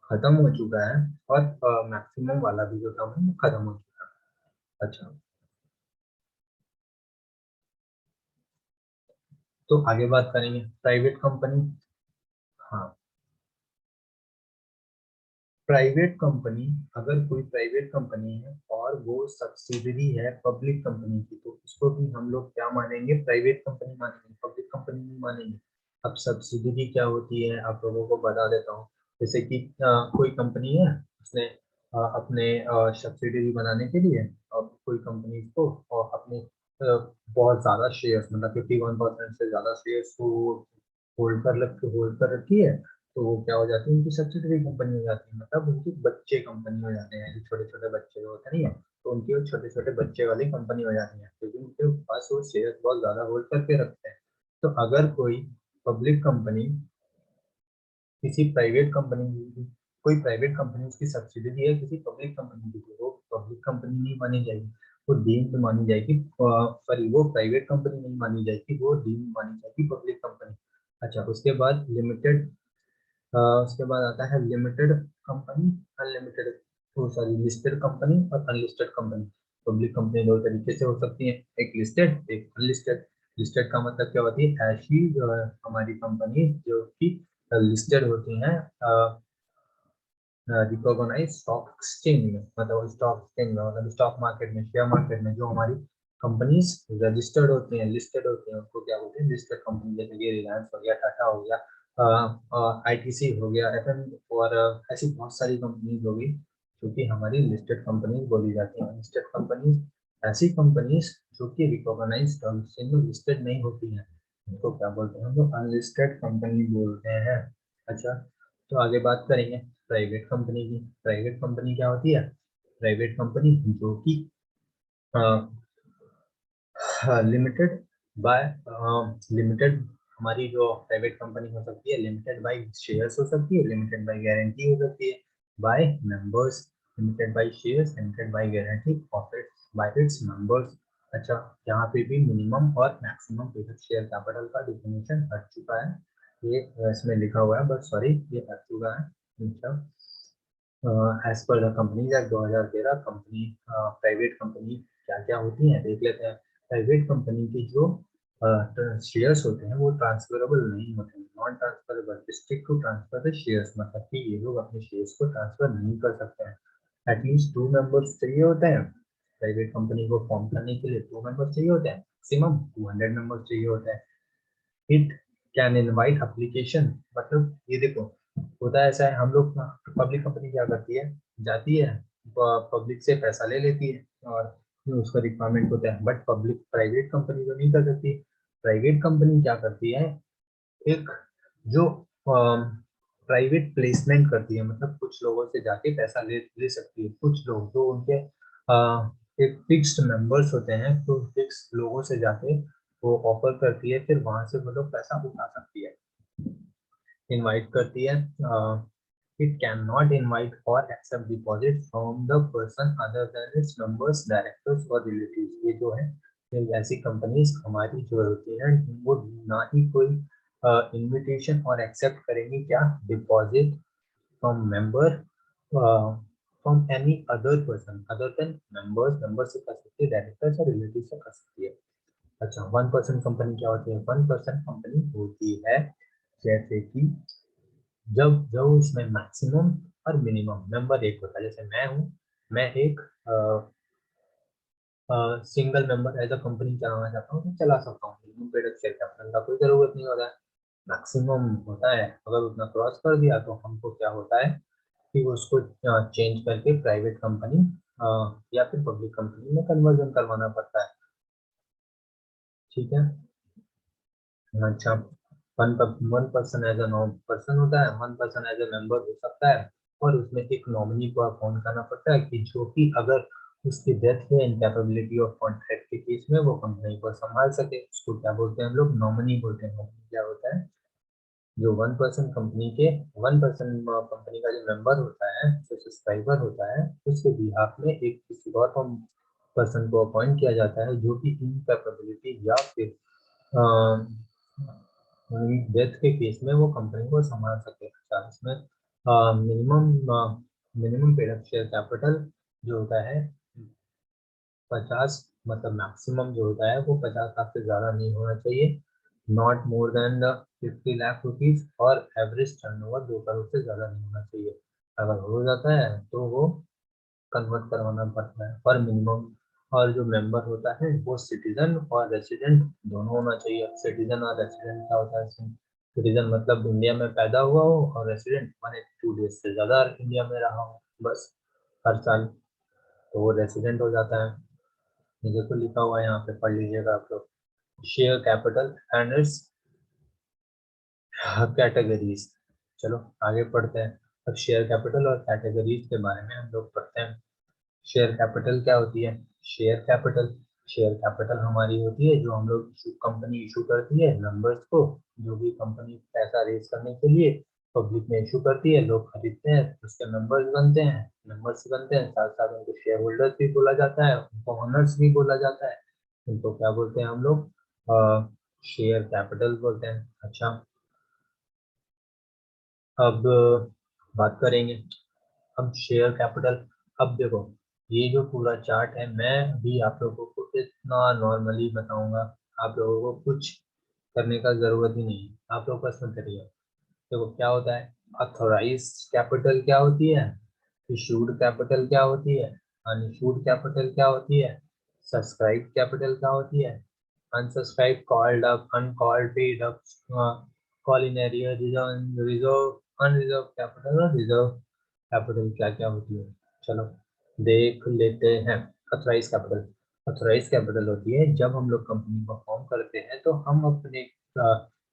खत्म हो चुका है, और मैक्सिमम वाला भी जो टर्म है वो खत्म हो चुका है। अच्छा, तो आगे बात करेंगे प्राइवेट कंपनी। हाँ, प्राइवेट कंपनी, अगर कोई प्राइवेट कंपनी है और वो सब्सिडरी है पब्लिक कंपनी की, तो उसको भी हम लोग क्या मानेंगे? प्राइवेट कंपनी मानेंगे, पब्लिक कंपनी नहीं मानेंगे। अब सब्सिडरी क्या होती है आप लोगों को बता देता हूँ। जैसे कि कोई कंपनी है, उसने अपने सब्सिडरी बनाने के लिए कोई कंपनी को और अपने बहुत ज्यादा शेयर्स मतलब 51% से ज्यादा शेयर्स को होल्ड कर रखी है, तो वो क्या हो जाती है? उनकी सब्सिडरी कंपनी हो जाती है, मतलब उनकी बच्चे कंपनी हो जाते हैं। जो छोटे छोटे बच्चे जो होते नहीं है, तो उनकी वो छोटे छोटे बच्चे वाली कंपनी हो जाती है, क्योंकि उनके पास वो शेयर बहुत ज्यादा होल्ड करके रखते हैं। तो अगर कोई पब्लिक कंपनी किसी प्राइवेट कंपनी, कोई प्राइवेट कंपनी उसकी सब्सिडरी है किसी पब्लिक कंपनी की, तो वो पब्लिक कंपनी नहीं मानी जाएगी, वो डीम्ड मानी जाएगी। सॉरी, वो प्राइवेट कंपनी नहीं मानी जाएगी, वो डीम्ड मानी जाएगी पब्लिक कंपनी। अच्छा, उसके बाद लिमिटेड, उसके बाद आता है लिमिटेड कंपनी, अनलिमिटेड वो सारी लिस्टेड कंपनी और अनलिस्टेड कंपनी। पब्लिक कंपनी दो तरीके से हो सकती है, एक लिस्टेड एक अनलिस्टेड। लिस्टेड का मतलब क्या होती है, ऐसी हमारी कंपनी जो कि लिस्टेड होती हैं रिकॉग्नाइज स्टॉक एक्सचेंज में, मतलब स्टॉक एक्सचेंज में, मतलब स्टॉक मार्केट में, शेयर मार्केट में जो हमारी कंपनीज रजिस्टर्ड होती हैं, लिस्टेड होती हैं, उनको क्या बोलते हैं, लिस्टेड कंपनी। जैसे कि रिलायंस हो गया, टाटा हो गया, आईटीसी हो गया, एफएम, और ऐसी बहुत सारी कंपनीज हो गई जो कि हमारी लिस्टेड कंपनीज बोली जाती हैं। लिस्टेड कंपनीज ऐसी कंपनीज जो कि रिकॉग्नाइज स्टॉक एक्सचेंज में लिस्टेड नहीं होती हैं, उनको क्या बोलते हैं, हम लोग अनलिस्टेड कंपनी बोलते हैं। अच्छा, तो आगे बात करेंगे प्राइवेट कंपनी की। प्राइवेट कंपनी क्या होती है, प्राइवेट कंपनी जो कि लिमिटेड बाय लिमिटेड, हमारी जो प्राइवेट कंपनी हो सकती है लिमिटेड बाय शेयर्स हो सकती है, लिमिटेड बाय गारंटी हो सकती है, by members, limited by shares, limited by guarantee of its by its members. अच्छा, यहाँ पे भी मिनिमम और मैक्सिमम शेयर कैपिटल का डिफिनेशन हट चुका है, ये इसमें लिखा हुआ है, बट सॉरी ये हट चुका है। अच्छा, as per the companies act 2013 company private company क्या क्या होती हैं देख लेते हैं। प्राइवेट कंपनी की जो शेयर्स होते हैं वो ट्रांसफरेबल नहीं होते हैं, non transferable, restrict to transfer the shares, मतलब कि ये लोग अपने शेयर्स को ट्रांसफर नहीं कर सकते हैं। एटलीस्ट 2 मेंबर्स चाहिए होते हैं प्राइवेट कंपनी को फॉर्म करने के लिए, 2 मेंबर्स चाहिए होते हैं, मैक्सिमम 200 मेंबर्स चाहिए होते हैं। इट कैन इनवाइट एप्लीकेशन, मतलब ये देखो होता है ऐसा है, हम लोग पब्लिक कंपनी क्या करती है, जाती है पब्लिक से पैसा ले लेती है और उसका रिक्वायरमेंट होता है, बट पब्लिक प्राइवेट कंपनी तो नहीं कर सकती। प्राइवेट कंपनी क्या करती है, एक जो प्राइवेट प्लेसमेंट करती है, मतलब कुछ लोगों से जाके पैसा ले ले सकती है, कुछ लोग जो उनके एक फिक्स्ड मेंबर्स होते हैं, तो फिक्स लोगों से जाके वो ऑफर करती है, फिर वहां से वो लोग पैसा उठा सकती है, इनवाइट करती है। इट कैन नॉट इनवाइट और accept deposit from the person other than its members, directors और रिलेटिव्स। ये जो है, ये ऐसी कंपनीज हमारी जो होती हैं वो ना ही कोई इनविटेशन और एक्सेप्ट करेंगी क्या, deposit from member, from any other person other then members, member से कर सकती है, डायरेक्टर्स और रिलेटिव से कर सकती है। अच्छा, 1% कंपनी क्या होती है, 1% कंपनी होती है जैसे कि जब जब उसमें मैक्सिमम और मिनिमम मेंबर एक होता है। जैसे मैं हूँ, मैं एक single member as a company चलाना चाहता हूँ तो चला सकता हूँ, मिनिमम पेड शेयर कैपिटल का कोई जरूरत नहीं होता है। मैक्सिमम होता है, अगर उतना क्रॉस कर दिया तो हमको क्या होता है कि उसको चेंज करके प्राइवेट कंपनी या फिर पब्लिक कंपनी में कन्वर्जन करवाना पड़ता है। ठीक है। अच्छा, one person as a person होता है, 1 पर्सन एज अ मेंबर हो सकता है, और उसमें एक नॉमिनी को अपॉइंट करना पड़ता है कि जो कि अगर उसकी डेथ है, इनकैपेबिलिटी ऑफ कॉन्ट्रैक्ट के केस में वो कंपनी को संभाल सके, उसको क्या बोलते हैं हम लोग, नॉमिनी बोलते हैं। नॉमिनी क्या होता है, जो 1 पर्सन कंपनी के 1 पर्सन कंपनी का जो मेंबर होता है, जो सब्सक्राइबर होता है, उसके बिहाफ में एक किसी और पर्सन को अपॉइंट किया जाता है जो कि इनकैपेबिलिटी या फिर डेथ के केस में वो कंपनी को संभाल सके। अच्छा, इसमें minimum minimum paid up share capital जो होता है 50, मतलब मैक्सिमम जो होता है वो 50 लाख से ज़्यादा नहीं होना चाहिए, not more than the 50 lakh rupees, और एवरेज टर्नओवर 2 करोड़ से ज़्यादा नहीं होना चाहिए। अगर हो जाता है तो वो कन्वर्ट करवाना पड़ता है, और मिनिमम, और जो मेंबर होता है वो सिटीजन और रेसिडेंट दोनों होना चाहिए। सिटीजन और रेसिडेंट क्या होता है इसमें, सिटीजन मतलब इंडिया में पैदा हुआ हो, और रेसिडेंट माने 2 डेज से ज़्यादा इंडिया में रहा हो बस हर साल, तो वो रेसिडेंट हो जाता है। मुझे तो लिखा हुआ है यहाँ पे, पढ़ लीजिएगा आप लोग। Share capital and it's categories. चलो आगे पढ़ते हैं। अब शेयर कैपिटल और कैटेगरीज के बारे में हम लोग पढ़ते हैं। शेयर कैपिटल क्या होती है, शेयर कैपिटल हमारी होती है जो हम लोग कंपनी इशू करती है मेंबर्स को, जो भी कंपनी पैसा रेज करने के लिए पब्लिक में इशू करती है, लोग खरीदते हैं, उसके मेंबर्स बनते हैं, साथ साथ उनको शेयर होल्डर्स भी बोला जाता है, उनको ओनर्स भी बोला जाता है, उनको क्या बोलते हैं हम लोग, शेयर कैपिटल बोलते हैं। अच्छा, अब बात करेंगे हम शेयर कैपिटल अब देखो, ये जो पूरा चार्ट है, मैं अभी आप लोगों को इतना नॉर्मली बताऊंगा, आप लोगों को कुछ करने का जरूरत ही नहीं है, आप लोग बस में करिए। देखो क्या होता है, अथोराइज कैपिटल क्या होती है, इशूड कैपिटल क्या होती है, अनइशूड कैपिटल क्या होती है, सब्सक्राइब कैपिटल क्या होती है, unsubscribe, called up, uncalled, paid up, call in arrear, reserve, reserve, unreserve capital और रिजर्व कैपिटल क्या क्या होती है। चलो देख लेते हैं। अथोराइज कैपिटल, अथोराइज कैपिटल होती है जब हम लोग कंपनी को फॉर्म करते हैं तो हम अपने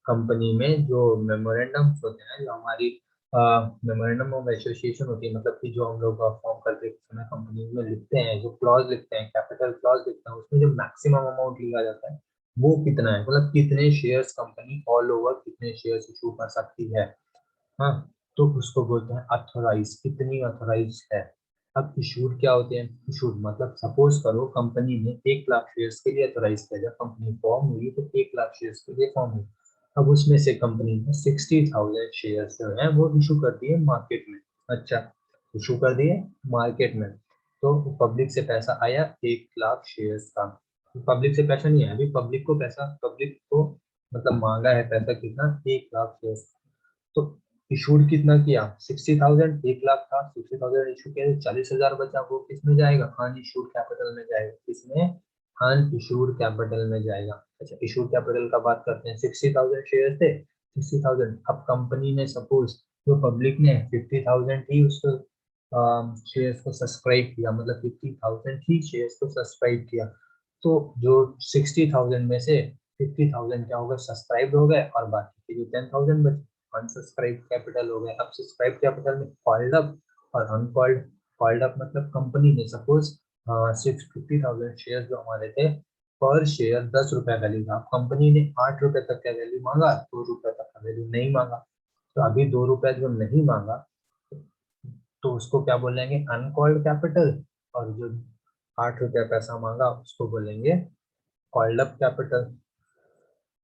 कंपनी में जो मेमोरेंडम्स होते हैं, जो हमारी मेमोरेंडम ऑफ एसोसिएशन होती है, मतलब कि जो हम लोग फॉर्म करते समय कंपनी में लिखते हैं, जो क्लॉज लिखते हैं, कैपिटल क्लॉज लिखते हैं, उसमें जो मैक्सिमम अमाउंट लिखा जाता है वो कितना है, मतलब कितने शेयर्स कंपनी ऑल ओवर कितने शेयर्स इशू कर सकती है। हाँ, तो उसको बोलते हैं अथोराइज, कितनी अथोराइज है। अब इशूड क्या होते हैं, इशूड मतलब सपोज करो कंपनी ने 1 लाख शेयर्स के लिए अथोराइज किया, जब कंपनी फॉर्म हुई तो 1 लाख शेयर्स के लिए फॉर्म हुई। अब उसमें से कंपनी ने 60,000 शेयर्स जो है वो इशू कर दिए मार्केट में। अच्छा, इशू कर दिए मार्केट में, तो पब्लिक से पैसा आया 1 लाख शेयर्स का। पब्लिक से पैसा नहीं आया, अभी पब्लिक को पैसा, पब्लिक को मतलब मांगा है पैसा कितना, 1 लाख शेयर्स। तो इशूड कितना किया, 60,000, 1 लाख था, 60,000 इशू किया तो 40,000 बचा, वो किस में जाएगा, अनइशूड कैपिटल में जाएगा, किसमें, अनइशूड कैपिटल में जाएगा। अच्छा, इशूड कैपिटल का बात करते हैं, 60,000 शेयर थे, 60,000, अब कंपनी ने सपोज, जो पब्लिक ने 50,000 ही उसको शेयर्स को सब्सक्राइब किया, मतलब 50,000 ही शेयर्स को सब्सक्राइब किया, तो जो 60,000 में से 50,000 क्या होगा, सब्सक्राइब हो गए, और बाकी के जो 10,000 बचे अनसब्सक्राइब कैपिटल हो गए। अब सब्सक्राइब कैपिटल में कॉल्ड अप और अनकॉल्ड, कॉल्ड अप मतलब कंपनी ने सपोज 50,000 शेयर जो हमारे थे, पर शेयर 10 रुपए वैल्यू था, कंपनी ने 8 रुपए तक का वैल्यू मांगा, 2 रुपए तक का वैल्यू नहीं मांगा, तो अभी 2 रुपए जो नहीं मांगा तो उसको क्या बोलेंगे, अनकॉल्ड कैपिटल, और जो 8 रुपया पैसा मांगा उसको बोलेंगे कॉल्ड अप कैपिटल।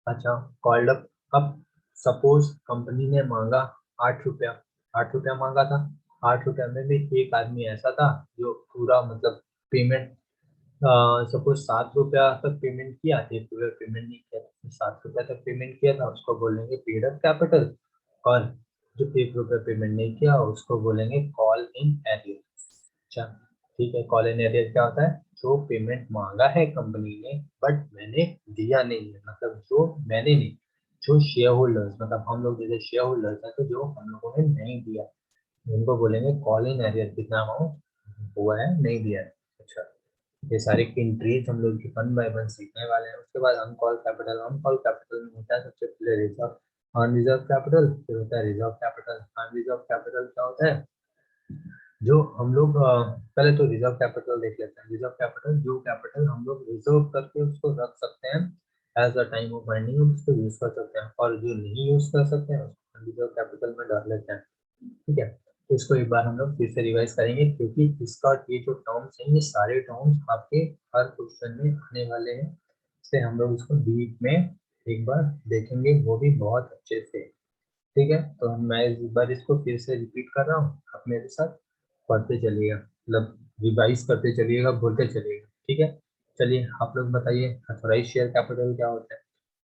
अच्छा, कॉल्ड अप, अब सपोज कंपनी ने मांगा 8 रुपया, 8 रुपया मांगा था, 8 रुपया में भी एक आदमी ऐसा था जो पूरा मतलब पेमेंट, सपोज 7 रुपया तक पेमेंट किया, 1 रुपया पेमेंट नहीं किया, 7 रुपया तक पेमेंट किया था, उसको बोलेंगे पेड अप कैपिटल, और जो 1 रुपया पेमेंट नहीं किया उसको बोलेंगे कॉल इन एरियर। अच्छा, ठीक है, कॉल इन एरियर क्या होता है, जो पेमेंट मांगा है कंपनी ने बट मैंने दिया नहीं है, मतलब जो मैंने नहीं, जो शेयर होल्डर्स, मतलब हम लोग जैसे शेयर होल्डर्स हैं, तो जो हम लोगों ने नहीं दिया उनको बोलेंगे कॉल इन एरियर, कितना अमाउंट हुआ है नहीं दिया है। अच्छा, ये सारे एंट्रीज हम लोग वन बाय वन सीखने वाले हैं। उसके बाद अनकॉल कैपिटल, अनकॉल कैपिटल में होता है सबसे पहले रिजर्व, अनरिजर्व कैपिटल, फिर होता है रिजर्व कैपिटल। अनरिजर्व कैपिटल क्या होता है, जो हम लोग पहले तो रिजर्व कैपिटल देख लेते हैं। रिजर्व कैपिटल, जो कैपिटल हम लोग रिजर्व करके उसको रख सकते हैं as a time of finding, उसको यूज कर सकते हैं, और जो नहीं यूज कर सकते हैं उसको अनरिजर्व कैपिटल में डाल लेते हैं। ठीक है, तो इसको एक बार हम लोग फिर से रिवाइज करेंगे, क्योंकि इसका ये जो टर्म्स हैं ये सारे टर्म्स आपके हर क्वेश्चन में आने वाले हैं, इसलिए हम लोग इसको डीप में एक बार देखेंगे, वो भी बहुत अच्छे से। ठीक है, तो मैं इस बार इसको फिर से रिपीट कर रहा हूँ, आप मेरे साथ पढ़ते चलिएगा, मतलब रिवाइज करते चलिएगा, बोलते चलिएगा। ठीक है, चलिए आप लोग बताइए, अथोराइज शेयर कैपिटल क्या होता है।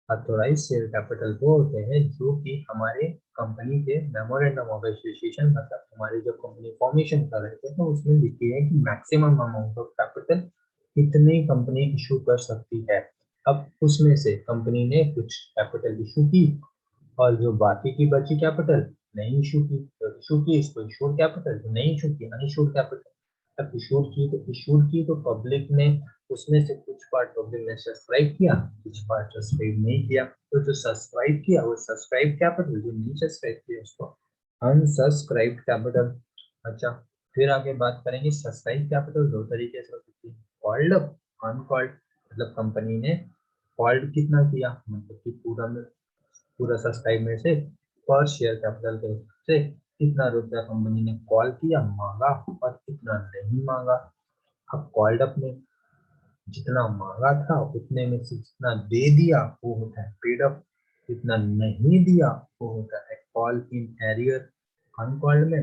ऑथोराइज शेयर कैपिटल वो होते हैं जो कि हमारे कंपनी के मेमोरेंडम ऑफ एसोसिएशन, मतलब हमारी जब कंपनी फॉर्मेशन कर रहे थे तो उसमें लिखी है कि मैक्सिमम अमाउंट ऑफ कैपिटल इतनी कंपनी इशू कर सकती है। अब उसमें से कंपनी ने कुछ कैपिटल इशू की, और जो बाकी की बची कैपिटल नहीं इशू की, तो इशू की इसको इशूड कैपिटल, तो नहीं इशू की अनइशूड कैपिटल। अब इशूड की तो पब्लिक ने उसमें से कुछ पार्ट पब्लिक ने सब्सक्राइब किया, कुछ पार्ट सब्सक्राइब नहीं किया, तो जो सब्सक्राइब किया वो सब्सक्राइब कैपिटल, जो नहीं सब्सक्राइब किया उसको अनसब्सक्राइब कैपिटल। अच्छा, फिर आगे बात करेंगे, सब्सक्राइब कैपिटल दो तरीके से हो सकती है, कॉल्ड अप, अनकॉल्ड, मतलब कंपनी ने कॉल्ड कितना किया, मतलब कि पूरा सब्सक्राइब में से पर शेयर कैपिटल के हिसाब से कितना रुपया कंपनी ने कॉल किया, मांगा, और कितना नहीं मांगा। अब कॉल्ड अप में जितना मांगा था उतने में से जितना दे दिया वो होता है पेड अप, जितना नहीं दिया वो होता है कॉल इन एरियर। अनकॉल्ड में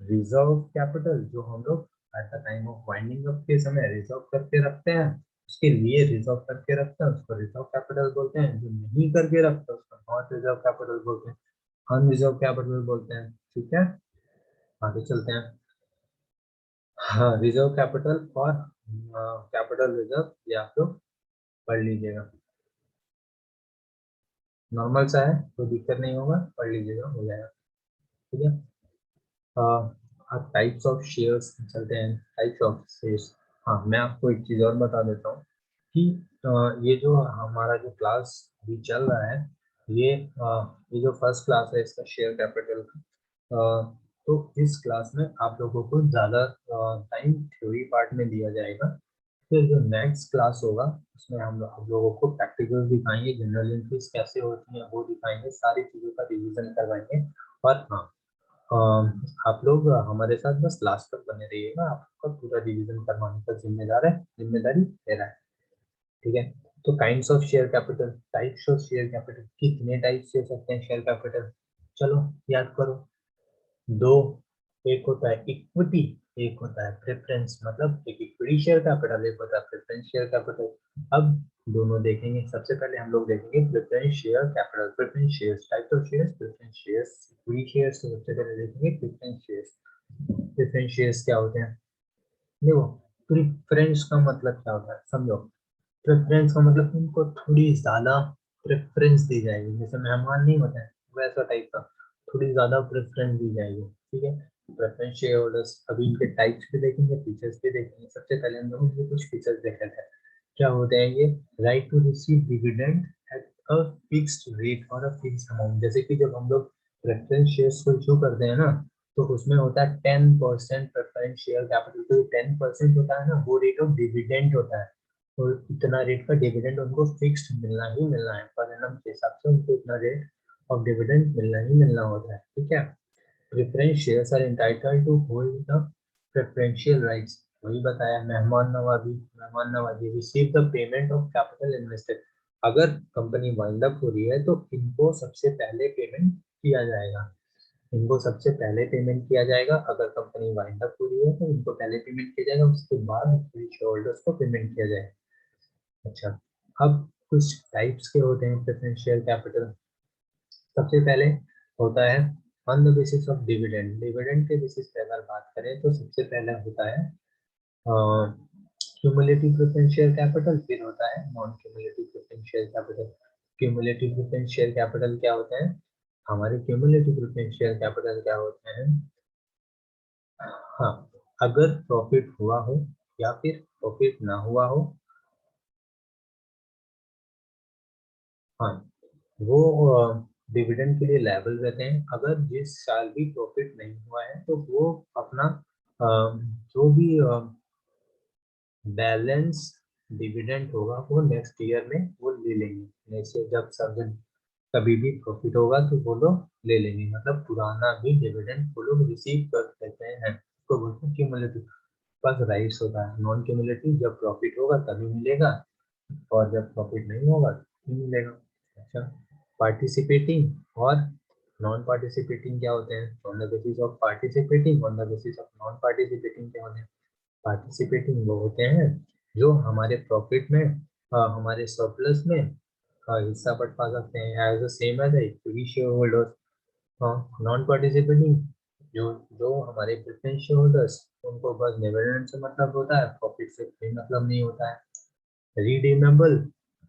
रिजर्व कैपिटल, जो हम लोग eight the time of winding up के समय रिजर्व करके रखते हैं, उसके लिए रिजर्व करके रखते हैं, उसको रिजर्व कैपिटल बोलते हैं। जो नहीं करके रखते उसको नॉन रिजर्व कैपिटल बोलते हैं, अनरिजर्व कैपिटल बोलते हैं। ठीक है, आगे चलते हैं। हाँ, रिजर्व कैपिटल और कैपिटल रिजर्व ये आप लोग पढ़ लीजिएगा, नॉर्मल सा है, कोई दिक्कत नहीं होगा, पढ़ लीजिएगा, हो जाएगा। ठीक है, अब टाइप्स ऑफ शेयर्स चलते हैं, टाइप्स ऑफ शेयर्स। हाँ, मैं आपको एक चीज़ और बता देता हूँ कि ये जो हमारा जो क्लास अभी चल रहा है, ये जो फर्स्ट क्लास है इसका शेयर कैपिटल का, तो इस क्लास में आप लोगों को ज़्यादा टाइम थ्योरी पार्ट में दिया जाएगा। फिर जो नेक्स्ट क्लास होगा उसमें हम लोगों को प्रैक्टिकल दिखाएंगे, जनरल एंट्रीज कैसे होती हैं वो दिखाएंगे, सारी चीज़ों का रिवीजन करवाएंगे। और हाँ, आप लोग हमारे साथ बस लास्ट तक बने रहिएगा, आपका पूरा रिवीजन करवाने का जिम्मेदारी मेरा है। ठीक है, तो kinds of share capital, types of share capital, कितने टाइप्स से सकते हैं शेयर कैपिटल, चलो याद करो। दो, एक होता है इक्विटी, एक होता है प्रेफरेंस, मतलब एक इक्विटी शेयर कैपिटल, एक होता है प्रेफरेंस शेयर कैपिटल। अब दोनों देखेंगे, सबसे पहले हम लोग देखेंगे preference share capital, preference shares, types of shares, preference shares, equity shares. सबसे पहले देखेंगे प्रेफरेंस शेयर्स। प्रेफरेंस शेयर्स क्या होते हैं, देखो, प्रेफरेंस का मतलब क्या होता है समझो। प्रेफरेंस का मतलब उनको थोड़ी ज्यादा प्रेफरेंस दी जाएगी, जैसे मेहमान नहीं होता है वैसा टाइप का, थोड़ी ज्यादा प्रेफरेंस दी जाएगी। ठीक है, प्रेफरेंस शेयर होल्डर्स, अभी इनके टाइप्स भी देखेंगे, फीचर्स भी देखेंगे। सबसे पहले हम लोग इनके कुछ फीचर्स देखे थे, क्या होते हैं ये, right to receive dividend at a fixed rate और अ फिक्स्ड अमाउंट। जैसे कि जब हम लोग प्रेफरेंस शेयर्स को इशू करते हैं ना, तो उसमें होता है 10% प्रेफरेंस शेयर कैपिटल, तो 10% होता है ना, वो रेट ऑफ डिविडेंड होता है। तो इतना रेट का डिविडेंड उनको फिक्स्ड मिलना ही मिलना है, पर एनम के हिसाब से उनको इतना रेट ऑफ डिविडेंड मिलना ही मिलना होता है। ठीक है, preference shares are entitled to hold the preferential rights, वही बताया, मेहमान नवाजी receive the payment of capital invested. अगर कंपनी वाइंड अप हो रही है तो इनको सबसे पहले पेमेंट किया जाएगा, इनको सबसे पहले पेमेंट किया जाएगा। अगर कंपनी वाइंड अप हो रही है तो इनको पहले पेमेंट किया जाएगा, उसके बाद शेयर होल्डर्स को पेमेंट किया जाएगा। अच्छा, अब कुछ टाइप्स के होते हैं प्रेफरेंस शेयर कैपिटल। सबसे पहले होता है on the basis of dividend, dividend के बेसिस पे अगर बात करें तो सबसे पहले होता है क्यूमुलेटिव प्रेफरेंस शेयर कैपिटल, फिर होता है non cumulative preference share capital. Cumulative preference share capital क्या होते हैं, हमारे क्यूमुलेटिव प्रेफरेंस शेयर कैपिटल क्या होते हैं, हाँ, अगर प्रॉफिट हुआ हो या फिर प्रॉफिट ना हुआ हो, हाँ, वो डिविडेंड के लिए लायबल रहते हैं। अगर जिस साल भी प्रॉफिट नहीं हुआ है तो वो अपना जो भी बैलेंस डिविडेंड होगा वो नेक्स्ट ईयर में वो ले लेंगे, जैसे जब सब कभी भी प्रॉफिट होगा तो वो लोग ले लेंगे, मतलब पुराना भी डिविडेंड वो लोग रिसीव कर लेते हैं, तो बोलते हैं क्यूमुलेटिव। बस राइट्स होता है, नॉन क्यूमुलेटिव जब प्रॉफिट होगा तभी मिलेगा, और जब प्रॉफिट नहीं होगा तो नहीं मिलेगा। अच्छा, पार्टिसिपेटिंग और नॉन पार्टिसिपेटिंग क्या होते हैं, on the basis of participating, on the basis of non participating क्या होते हैं। पार्टिसिपेटिंग वो होते हैं जो हमारे प्रॉफिट में हमारे सरप्लस में हिस्सा बंटवा सकते हैं as a same as equity share holders. Non participating जो जो हमारे प्रेफरेंस शेयर होल्डर्स, उनको बस डिविडेंड से मतलब होता है, प्रॉफिट से कोई मतलब नहीं होता है। Redeemable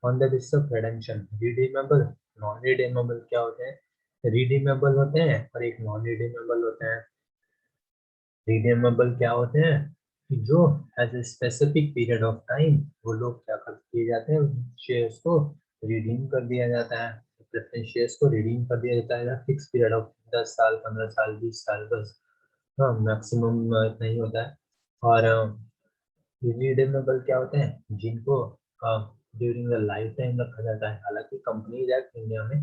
on the basis of redemption, redeemable, non redeemable क्या होते हैं, रिडीमेबल होते हैं और एक नॉन रिडीमेबल होते हैं। रिडीमेबल क्या होते हैं कि जो as a specific period of time वो लोग क्या कर किए जाते हैं, शेयर्स को रिडीम कर दिया जाता है, प्रेफरेंस शेयर्स को रिडीम कर दिया जाता है फिक्स पीरियड ऑफ 10 साल, 15 साल, 20 साल, बस, हाँ, मैक्सिमम इतना ही होता है। और रिडीमेबल क्या होते हैं जिनको ड्यूरिंग द लाइफ टाइम रखा जाता है, हालांकि कंपनीज एक्ट इंडिया में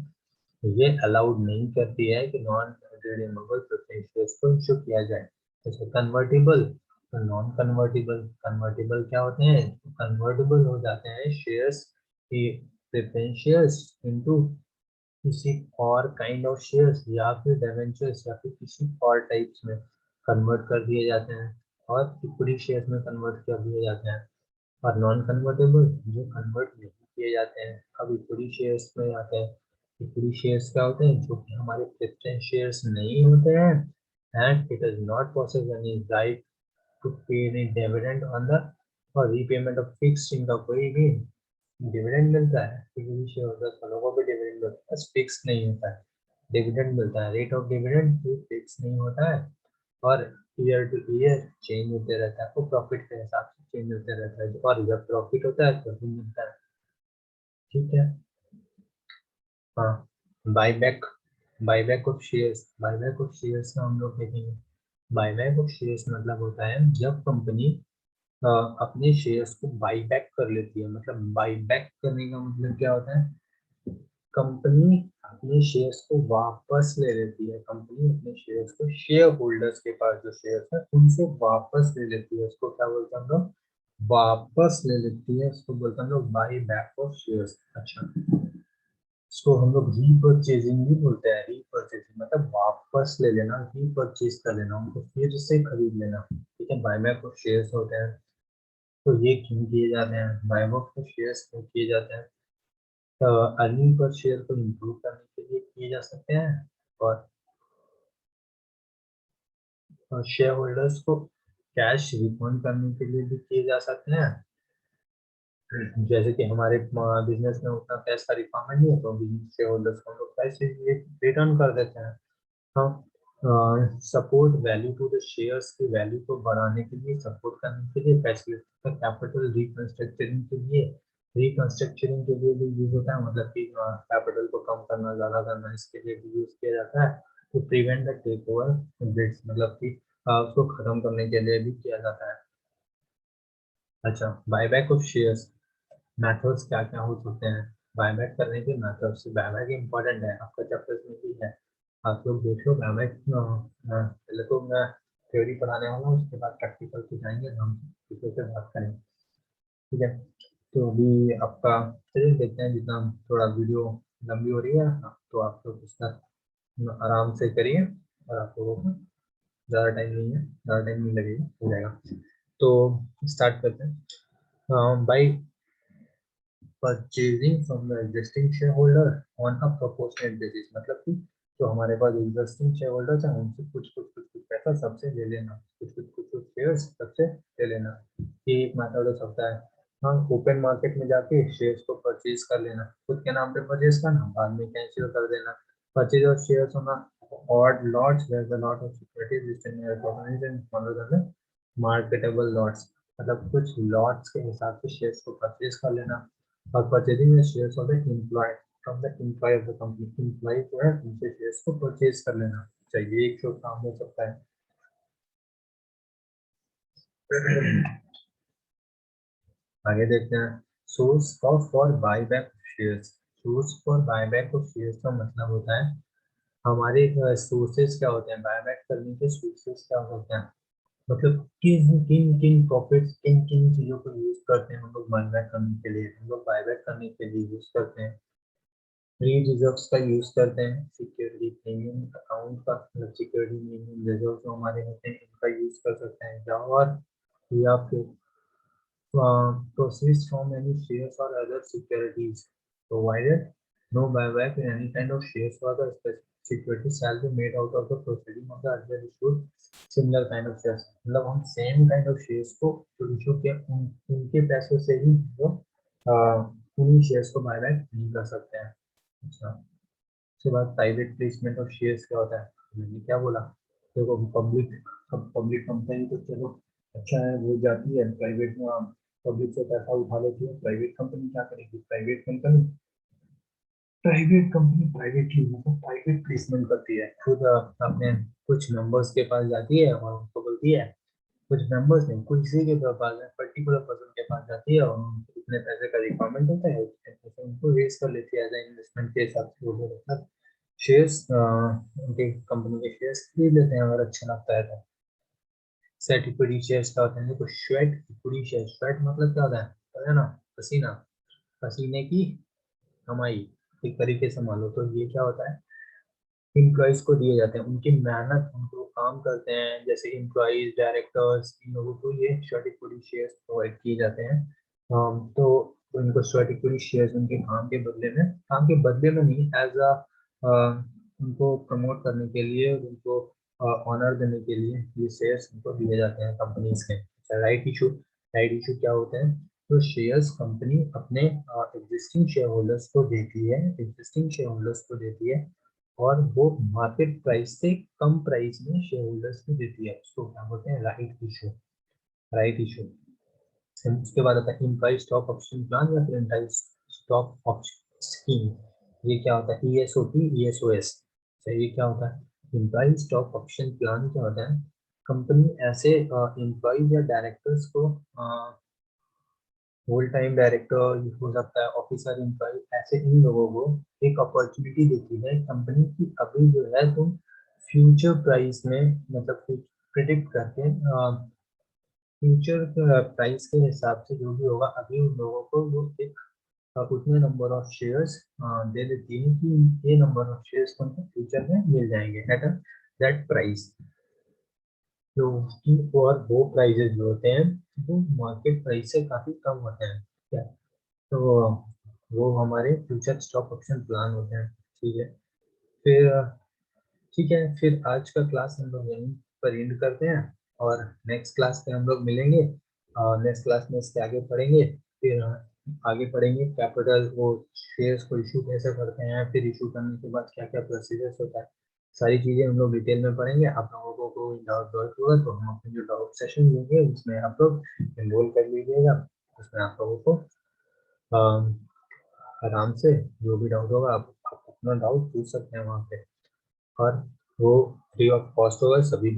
ये अलाउड नहीं करती है कि नॉन रिडीमेबल प्रेफरेंस शेयर्स को इशू किया जाए। जैसे कन्वर्टिबल, तो नॉन कन्वर्टिबल, कन्वर्टिबल क्या होते हैं, कन्वर्टेबल हो जाते हैं शेयर्स की, प्रेफरेंस शेयर्स इनटू किसी और काइंड ऑफ शेयर्स या फिर डिबेंचर्स या फिर किसी और टाइप्स में कन्वर्ट कर दिए जाते हैं। और इक्विटी शेयर्स में कन्वर्ट कर दिए जाते हैं। और नॉन कन्वर्टेबल जो कन्वर्ट नहीं किए जाते हैं। अब इक्विटी शेयर्स में आते हैं। इक्विटी शेयर्स क्या होते हैं, जो कि हमारे प्रेफरेंस शेयर्स नहीं होते हैं, and it is not possible any right to pay any dividend on the और रीपेमेंट ऑफ फिक्स्ड इनका कोई भी डिविडेंड मिलता है। इक्विटी शेयर होल्डर्स वालों को भी डिविडेंड मिलता है, फिक्स नहीं होता है। डिविडेंड मिलता है, रेट ऑफ डिविडेंड फिक्स नहीं होता है, और ईयर टू ईयर चेंज होते रहता है, वो प्रॉफिट के हिसाब से चेंज होते रहता है, और जब प्रॉफिट होता है तो भी मिलता है। ठीक है। हाँ, बाईबैक बाईबैक ऑफ शेयर्स का हम लोग देखेंगे। बाईबैक ऑफ शेयर्स मतलब होता है जब कंपनी अपने शेयर्स को बाई बैक कर लेती है। मतलब बाई बैक करने का मतलब क्या होता है, कंपनी अपने शेयर्स को वापस ले लेती है। कंपनी अपने शेयर्स को शेयर होल्डर्स के पास जो शेयर्स है उनसे वापस ले लेती है। उसको क्या बोलते हैं हम लोग, वापस ले लेती है। उसको बोलते हैं हम लोग बाई बैक ऑफ शेयर्स। अच्छा, इसको हम लोग रीपर्चेजिंग भी बोलते हैं। रीपर्चेजिंग मतलब वापस ले लेना, रीपर्चेज कर लेना, उनको फिर से खरीद लेना। ठीक है, बाय बैक ऑफ शेयर्स होते हैं। तो ये क्यों किए जाते हैं, बाय बैक ऑफ शेयर्स क्यों किए जाते हैं, अर्निंग पर शेयर को इम्प्रूव करने के लिए किए जा सकते हैं, और शेयर होल्डर्स को कैश रिफंड करने के लिए भी किए जा सकते हैं। जैसे कि हमारे बिजनेस में उतना कैश का रिक्वायरमेंट नहीं है, तो बिजनेस शेयर होल्डर्स को हम लोग पैसे रिटर्न कर देते हैं। हम support value to the shares की वैल्यू को बढ़ाने के लिए, सपोर्ट करने के लिए, फैसिलिटी कैपिटल रिकंस्ट्रक्चरिंग के लिए भी यूज होता है। मतलब कि कैपिटल को कम करना, ज्यादा करना, इसके लिए भी यूज किया जाता है। तो prevent the take over bids, मतलब कि उसको खत्म करने के लिए भी किया जाता है। अच्छा, बायबैक ऑफ शेयर्स मेथड्स क्या क्या हो सकते हैं। बायबैक करने के मेथड्स, बायबैक इंपॉर्टेंट है, आपका चैप्टर में भी है, आप लोग देख लो। बायबैक पहले तो मैं थ्योरी पढ़ाने वाला हूँ, उसके बाद प्रैक्टिकल पे जाएंगे, हम किसी से बात करेंगे। ठीक है, तो अभी आपका चलिए देखते हैं, जितना थोड़ा वीडियो लंबी हो रही है तो आप लोग उसका आराम से करिए, और आप लोगों को ज़्यादा टाइम नहीं है, ज़्यादा टाइम नहीं लगेगा, हो जाएगा। तो स्टार्ट करते हैं। By purchasing from the existing share holder on a proportionate basis, मतलब कि जो हमारे पास एग्जिस्टिंग शेयर होल्डर्स हैं उनसे कुछ कुछ कुछ कुछ पैसा सबसे ले लेना, कुछ कुछ कुछ कुछ शेयर्स सबसे ले लेना। ये एक मेथड हो सकता है। हाँ, ओपन मार्केट में जाके शेयर्स को परचेज कर लेना, खुद के नाम पे परचेज करना, बाद में कैंसिल कर देना। परचेज ऑफ शेयर्स होना, और lots where the lot of securities listed in recognised and followed marketable lots, मतलब कुछ लॉट्स के हिसाब से शेयर्स को परचेज कर लेना। और purchasing the shares of the employ from the employ of the company, employ जो है उनसे शेयर्स को परचेज कर लेना चाहिए। एक शुभ काम हो सकता है। आगे देखते हैं, source of for buyback shares. Source for buyback of shares का मतलब होता है हमारे सोर्सेज क्या होते हैं, बायबैक करने के सोर्सेज क्या होते हैं। मतलब किन किन किन प्रॉफिट्स, किन किन चीजों को यूज करते हैं हम लोग बायबैक करने के लिए। हम लोग बायबैक करने के लिए यूज करते हैं फ्री रिजर्व्स का यूज करते हैं, सिक्योरिटी प्रीमियम अकाउंट का, मतलब सिक्योरिटी प्रीमियम रिजर्व जो हमारे होते हैं इनका यूज कर सकते हैं, और या फिर proceeds from any shares or other securities provided no buyback in any kind of shares or the specific security shall be made out of the proceeding of the other issued similar kind of shares। मतलब हम सेम काइंड ऑफ शेयर्स को जो इशू किया उनके पैसों से ही वो उन्हीं शेयर्स को बायबैक नहीं कर सकते हैं। अच्छा, उसके बाद प्राइवेट प्लेसमेंट ऑफ शेयर्स क्या होता है, मैंने क्या बोला, देखो पब्लिक कंपनी तो चलो अच्छा है, वो जाती है प्राइवेट में, पब्लिक से पैसा उठा लेती है। प्राइवेट कंपनी क्या करेगी, प्राइवेटली मतलब प्राइवेट प्लेसमेंट करती है, खुद अपने कुछ मेंबर्स के पास जाती है और उनको बोलती है, कुछ मेंबर्स नहीं, किसी के पास पर्टिकुलर पर्सन के पास जाती है और उनको इतने पैसे का रिक्वायरमेंट होता है, उतने पैसे उनको रेज कर लेती है एज इन्वेस्टमेंट के हिसाब से। वो लोग मतलब शेयर्स उनके कंपनी के शेयर्स खरीद लेते हैं अगर अच्छा लगता है तो। सेट इक्विटी शेयर्स क्या होते हैं, देखो स्वेट इक्विटी शेयर, स्वेट मतलब क्या होता है ना, पसीना, पसीने की कमाई, एक तरीके से मान लो तो ये क्या होता है, एम्प्लॉयज को दिए जाते हैं, उनकी मेहनत उनको काम करते हैं जैसे एम्प्लॉइज, डायरेक्टर्स, इन लोगों को ये शॉर्ट इक्विटी शेयर्स प्रोवाइड किए जाते हैं। तो उनको शॉर्ट इक्विटी शेयर्स उनके काम के बदले में नहीं, एज अ उनको प्रमोट करने के लिए, उनको ऑनर देने के लिए ये शेयर्स उनको दिए जाते हैं कंपनीज के। राइट इशू क्या होता है? तो शेयर्स कंपनी अपने एग्जिस्टिंग शेयर होल्डर्स को देती है और वो मार्केट प्राइस से कम प्राइस में शेयर होल्डर्स को देती है। उसको क्या बोलते हैं? Right issue. उसके बाद आता है एम्प्लॉय स्टॉक ऑप्शन प्लान या फिर एम्प्लॉय स्टॉक ऑप्शन स्कीम। ये क्या होता है? ESOP, ESOS। ये क्या होता है? एम्प्लॉय स्टॉक ऑप्शन प्लान क्या होता है? कंपनी ऐसे एम्प्लॉयज या डायरेक्टर्स को, होल टाइम डायरेक्टर हो सकता है, ऑफिसर, एम्प्लॉय, ऐसे इन लोगों को एक अपॉर्चुनिटी देती है कंपनी की। अभी जो है तुम फ्यूचर प्राइस में, मतलब प्रिडिक्ट करके फ्यूचर प्राइस के हिसाब से जो भी होगा, अभी उन लोगों को वो एक उतने नंबर ऑफ शेयर्स दे देती है कि ये नंबर ऑफ शेयर्स उनको फ्यूचर में मिल जाएंगे एट दैट प्राइस। जो उसकी और वो प्राइजेज जो होते हैं वो मार्केट प्राइस से काफ़ी कम होते हैं। क्या? तो वो हमारे फ्यूचर स्टॉक ऑप्शन प्लान होते हैं। ठीक है, फिर ठीक है, फिर आज का क्लास हम लोग यहीं पर एंड करते हैं और नेक्स्ट क्लास में हम लोग मिलेंगे। नेक्स्ट क्लास में इसके आगे पढ़ेंगे। फिर आगे पढ़ेंगे कैपिटल, वो शेयर्स को इशू कैसे करते हैं, फिर इशू करने के बाद क्या क्या प्रोसीजर्स होता है, सारी चीज़ें हम लोग डिटेल में पढ़ेंगे। आप लोगों को कोई डाउट होगा तो हम अपने जो डाउट सेशन लेंगे उसमें आप लोग एनरोल कर लीजिएगा। उसमें आप लोगों को अम, आराम से जो भी डाउट होगा आप अपना डाउट पूछ सकते हैं वहाँ पे। और वो फ्री ऑफ कॉस्ट होगा सभी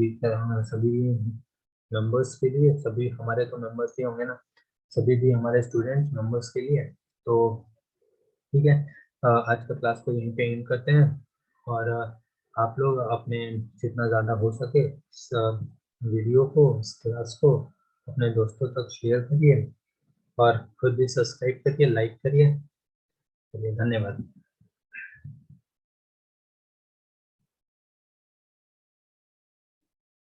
मेंबर्स के लिए। सभी हमारे तो मेंबर्स ही होंगे ना, सभी भी हमारे स्टूडेंट्स मेंबर्स के लिए। तो ठीक है, आज का क्लास को यहीं पे एंड करते हैं। और आप लोग अपने जितना ज़्यादा हो सके इस वीडियो को, इस क्लास को अपने दोस्तों तक शेयर करिए और खुद भी सब्सक्राइब करिए, लाइक करिए। चलिए, धन्यवाद।